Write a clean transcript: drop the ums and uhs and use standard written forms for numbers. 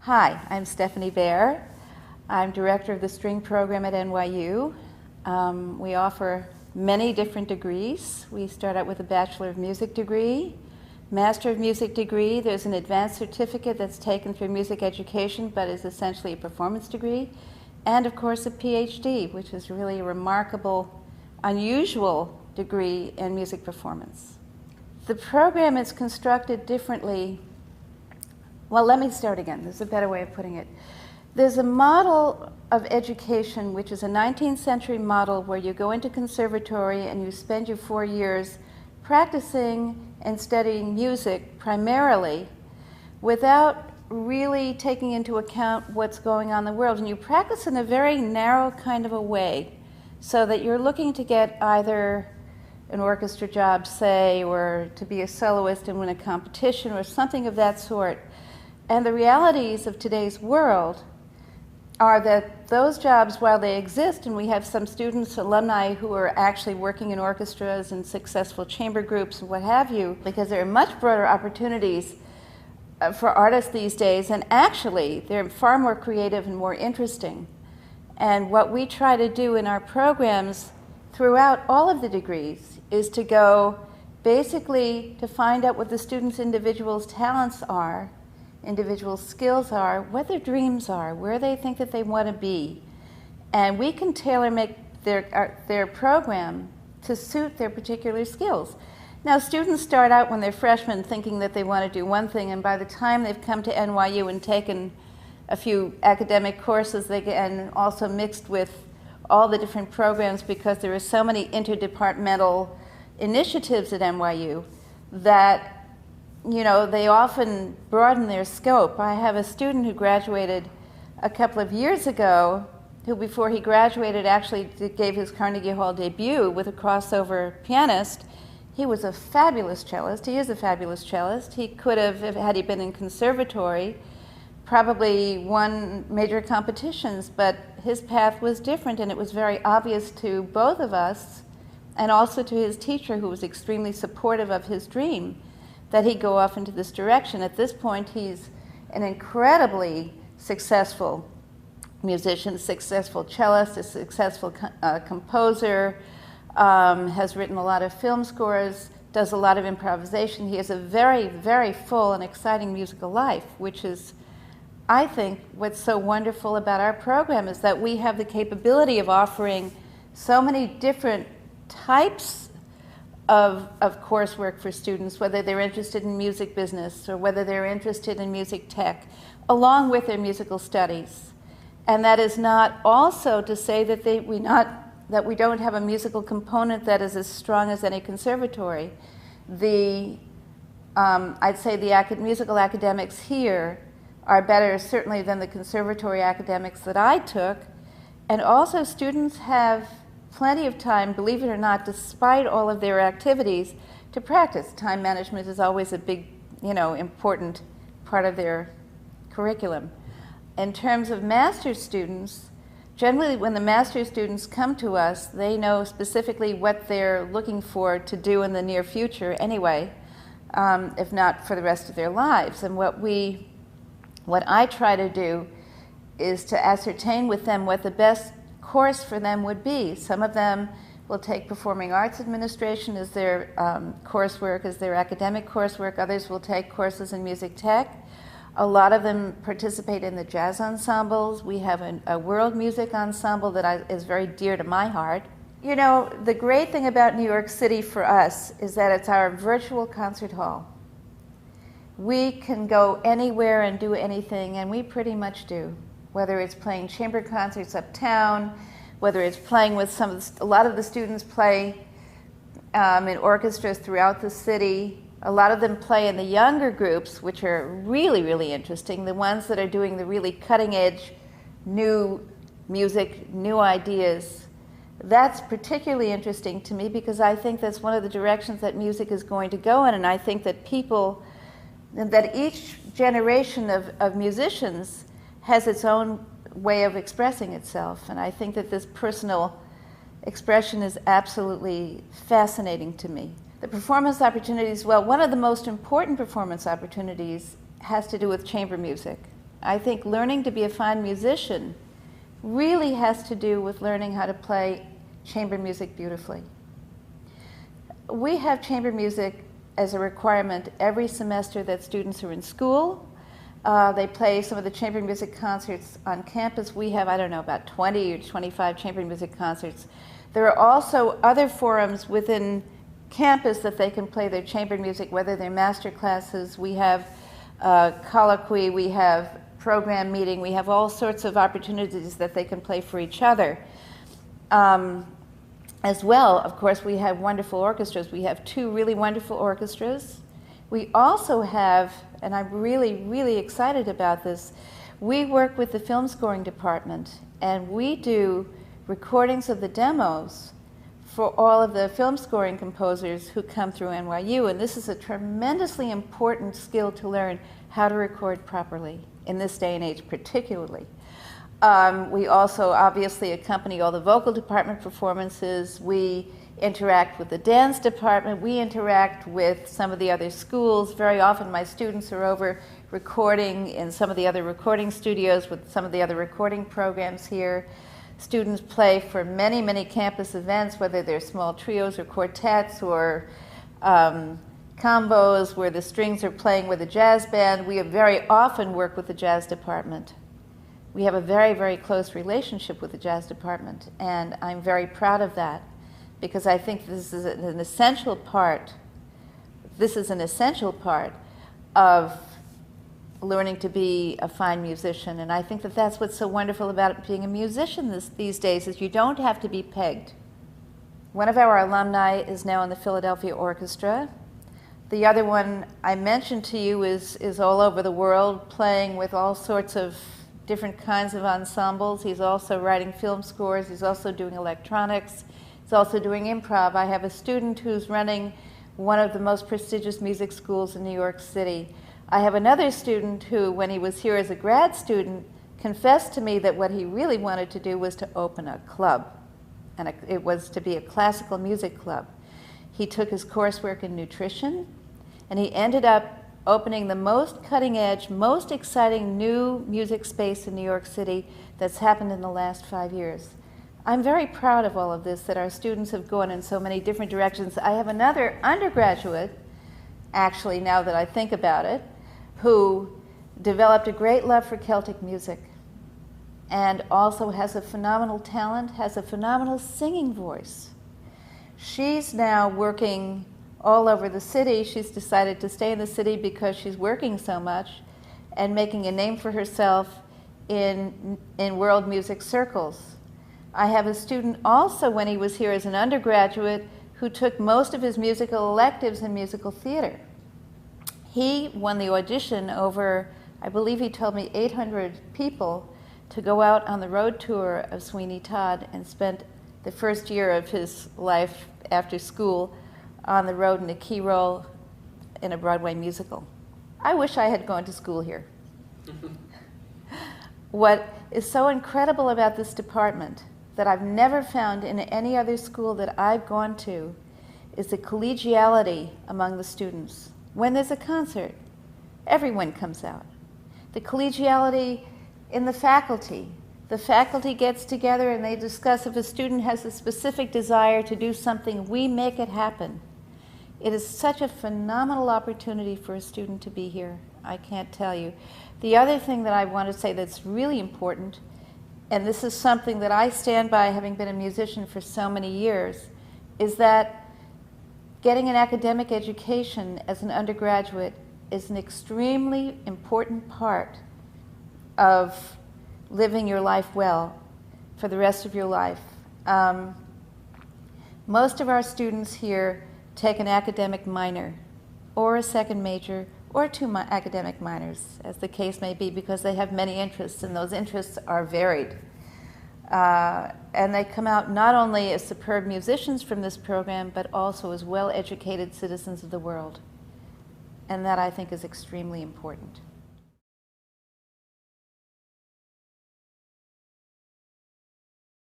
Hi, I'm Stephanie Baer. I'm director of the string program at NYU. We offer many different degrees. We start out with a Bachelor of Music degree, Master of Music degree. There's an advanced certificate that's taken through music education but is essentially a performance degree. And of course a PhD, which is really a remarkable, unusual degree in music performance. The program is constructed differently. Well, let me start again. There's a better way of putting it. There's a model of education which is a 19th century model where you go into conservatory and you spend your 4 years practicing and studying music primarily without really taking into account what's going on in the world. And you practice in a very narrow kind of a way so that you're looking to get either an orchestra job, say, or to be a soloist and win a competition or something of that sort. And the realities of today's world are that those jobs, while they exist, and we have some students, alumni, who are actually working in orchestras and successful chamber groups and what have you, because there are much broader opportunities for artists these days, and actually they're far more creative and more interesting. And what we try to do in our programs throughout all of the degrees is to go basically to find out what the students' individual talents are, individual skills are, what their dreams are, where they think that they want to be. And we can tailor-make their program to suit their particular skills. Now, students start out when they're freshmen thinking that they want to do one thing, and by the time they've come to NYU and taken a few academic courses, and also mixed with all the different programs, because there are so many interdepartmental initiatives at NYU, that they often broaden their scope. I have a student who graduated a couple of years ago, who before he graduated actually gave his Carnegie Hall debut with a crossover pianist. He was a fabulous cellist. He is a fabulous cellist. He could have, had he been in conservatory, probably won major competitions, but his path was different, and it was very obvious to both of us, and also to his teacher, who was extremely supportive of his dream, that he'd go off into this direction. At this point, he's an incredibly successful musician, successful cellist, a successful composer, has written a lot of film scores, does a lot of improvisation. He has a very, very full and exciting musical life, which is, I think, what's so wonderful about our program, is that we have the capability of offering so many different types of coursework for students, whether they're interested in music business or whether they're interested in music tech, along with their musical studies. And that is not also to say that we don't have a musical component that is as strong as any conservatory. I'd say the musical academics here are better certainly than the conservatory academics that I took, and also students have plenty of time, believe it or not, despite all of their activities, to practice. Time management is always a big, important part of their curriculum. In terms of master's students, generally when the master's students come to us, they know specifically what they're looking for to do in the near future anyway, if not for the rest of their lives. And what I try to do is to ascertain with them what the best course for them would be. Some of them will take performing arts administration as their coursework, as their academic coursework. Others will take courses in music tech. A lot of them participate in the jazz ensembles. We have a world music ensemble that is very dear to my heart. The great thing about New York City for us is that it's our virtual concert hall. We can go anywhere and do anything, and we pretty much do. Whether it's playing chamber concerts uptown, whether it's playing with a lot of the students play in orchestras throughout the city. A lot of them play in the younger groups, which are really, really interesting, the ones that are doing the really cutting edge, new music, new ideas. That's particularly interesting to me because I think that's one of the directions that music is going to go in, and I think that that each generation of musicians has its own way of expressing itself, and I think that this personal expression is absolutely fascinating to me. The performance opportunities, well, one of the most important performance opportunities has to do with chamber music. I think learning to be a fine musician really has to do with learning how to play chamber music beautifully. We have chamber music as a requirement every semester that students are in school. They play some of the chamber music concerts on campus. We have, I don't know, about 20 or 25 chamber music concerts. There are also other forums within campus that they can play their chamber music, whether they're master classes. We have colloquy, we have program meeting, we have all sorts of opportunities that they can play for each other. As well, of course, we have wonderful orchestras. We have 2 really wonderful orchestras. We also have, and I'm really, really excited about this, we work with the film scoring department, and we do recordings of the demos for all of the film scoring composers who come through NYU, and this is a tremendously important skill to learn how to record properly in this day and age particularly. We also obviously accompany all the vocal department performances. We interact with the dance department. We interact with some of the other schools. Very often my students are over recording in some of the other recording studios with some of the other recording programs here. Students play for many, many campus events, whether they're small trios or quartets or combos where the strings are playing with a jazz band. We very often work with the jazz department. We have a very, very close relationship with the jazz department, and I'm very proud of that because I think this is an essential part. This is an essential part of learning to be a fine musician, and I think that that's what's so wonderful about being a musician these days is you don't have to be pegged. One of our alumni is now in the Philadelphia Orchestra. The other one I mentioned to you is all over the world, playing with all sorts of different kinds of ensembles. He's also writing film scores. He's also doing electronics. He's also doing improv. I have a student who's running one of the most prestigious music schools in New York City. I have another student who, when he was here as a grad student, confessed to me that what he really wanted to do was to open a club, and it was to be a classical music club. He took his coursework in nutrition, and he ended up opening the most cutting-edge, most exciting new music space in New York City that's happened in the last 5 years. I'm very proud of all of this, that our students have gone in so many different directions. I have another undergraduate, actually, now that I think about it, who developed a great love for Celtic music and also has a phenomenal talent, has a phenomenal singing voice. She's now working all over the city. She's decided to stay in the city because she's working so much and making a name for herself in world music circles. I have a student also, when he was here as an undergraduate, who took most of his musical electives in musical theater. He won the audition over, I believe he told me, 800 people to go out on the road tour of Sweeney Todd, and spent the first year of his life after school on the road in a key role in a Broadway musical. I wish I had gone to school here. What is so incredible about this department that I've never found in any other school that I've gone to is the collegiality among the students. When there's a concert, everyone comes out. The collegiality in the faculty. The faculty gets together and they discuss if a student has a specific desire to do something, we make it happen. It is such a phenomenal opportunity for a student to be here. I can't tell you. The other thing that I want to say that's really important, and this is something that I stand by having been a musician for so many years, is that getting an academic education as an undergraduate is an extremely important part of living your life well for the rest of your life. Most of our students here take an academic minor or a second major or 2 academic minors, as the case may be, because they have many interests, and those interests are varied. And they come out not only as superb musicians from this program, but also as well-educated citizens of the world. And that, I think, is extremely important.